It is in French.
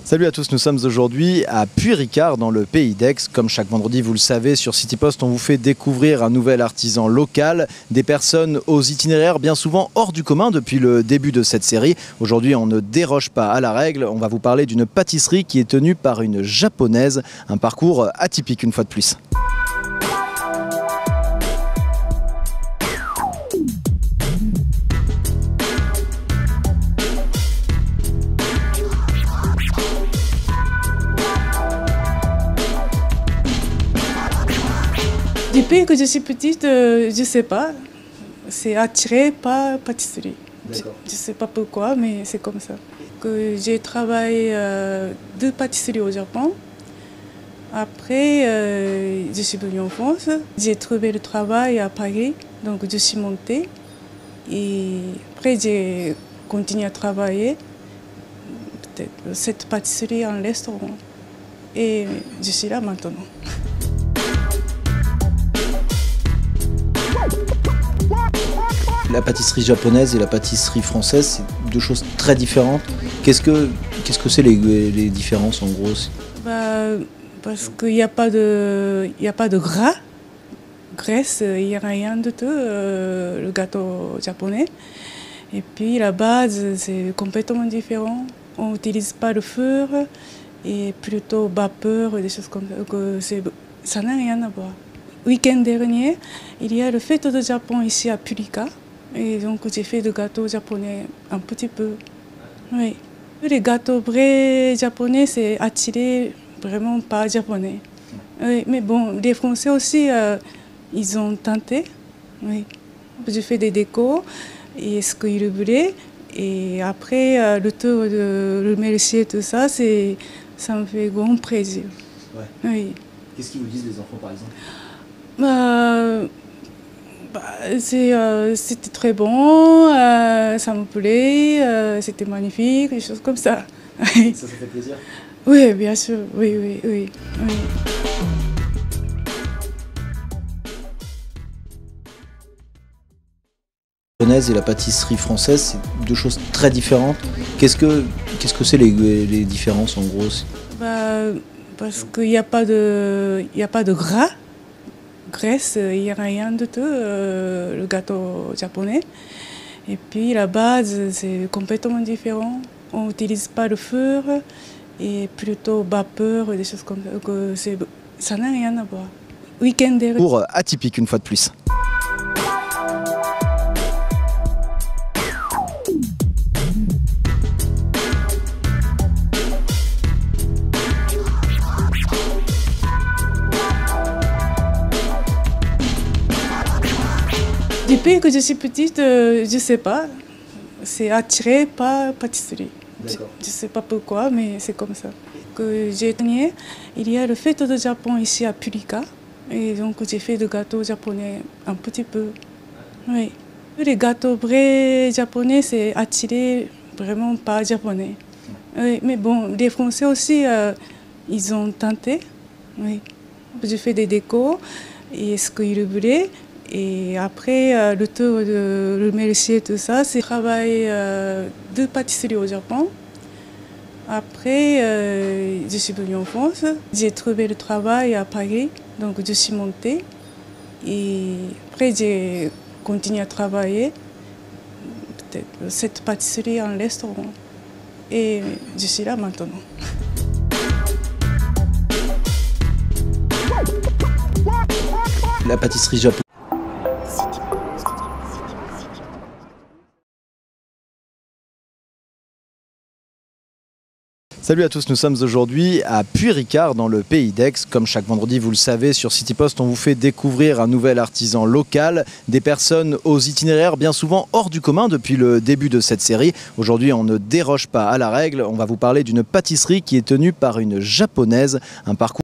Salut à tous, nous sommes aujourd'hui à Puyricar dans le Pays d'Aix. Comme chaque vendredi, vous le savez, sur City Post, on vous fait découvrir un nouvel artisan local, des personnes aux itinéraires bien souvent hors du commun depuis le début de cette série. Aujourd'hui, on ne déroge pas à la règle, on va vous parler d'une pâtisserie qui est tenue par une japonaise, un parcours atypique une fois de plus. Depuis que je suis petite, je ne sais pas, c'est attiré par pâtisserie. Je ne sais pas pourquoi, mais c'est comme ça. J'ai travaillé deux pâtisseries au Japon. Après, je suis venue en France. J'ai trouvé le travail à Paris, donc je suis montée. Et après, j'ai continué à travailler peut-être cette pâtisserie en restaurant. Et je suis là maintenant. La pâtisserie japonaise et la pâtisserie française, c'est deux choses très différentes. Qu'est-ce que c'est les différences en gros? Parce qu'il n'y a pas de graisse, il n'y a rien de tout, le gâteau japonais. Et puis la base, c'est complètement différent. On n'utilise pas le four et plutôt vapeur, des choses comme ça. Ça n'a rien à voir. Week-end dernier, il y a le fête du Japon ici à Puyricar. Et donc j'ai fait des gâteaux japonais un petit peu. Oui. Les gâteaux vrais japonais, c'est attiré vraiment pas japonais. Oui, mais bon, les Français aussi, ils ont tenté. Oui. J'ai fait des décos et ce qu'ils voulaient. Et après, le tour de remercier tout ça, ça me fait grand plaisir. Ouais. Oui. Qu'est-ce qu'ils vous disent les enfants par exemple? C'était très bon, ça me plaît, c'était magnifique, des choses comme ça. Ça fait plaisir? Oui, bien sûr, oui. La japonaise et la pâtisserie française, c'est deux choses très différentes. Qu'est-ce que c'est les différences en gros? Parce qu'il n'y a pas de graisse, il n'y a rien de tout, le gâteau japonais. Et puis la base, c'est complètement différent. On n'utilise pas le four et plutôt vapeur, des choses comme ça. Ça n'a rien à voir. Week-end dernier. Pour atypique une fois de plus. Depuis que je suis petite, je ne sais pas, c'est attiré par pâtisserie. Je ne sais pas pourquoi, mais c'est comme ça. J'ai gagné, il y a le fête du Japon ici à Puyricar. Et donc j'ai fait des gâteaux japonais un petit peu. Oui. Les gâteaux vrais japonais, c'est attiré vraiment pas japonais. Oui, mais bon, les Français aussi, ils ont tenté. Oui. J'ai fait des décos et ce qu'ils voulaient. Et après, le tour de remercier tout ça, c'est travailler deux pâtisseries au Japon. Après, je suis venue en France. J'ai trouvé le travail à Paris, donc je suis montée. Et après, j'ai continué à travailler peut-être cette pâtisserie en restaurant. Et je suis là maintenant. La pâtisserie japonaise. Salut à tous, nous sommes aujourd'hui à Puyricar dans le Pays d'Aix. Comme chaque vendredi, vous le savez, sur City Post, on vous fait découvrir un nouvel artisan local, des personnes aux itinéraires bien souvent hors du commun depuis le début de cette série. Aujourd'hui, on ne déroge pas à la règle, on va vous parler d'une pâtisserie qui est tenue par une japonaise, un parcours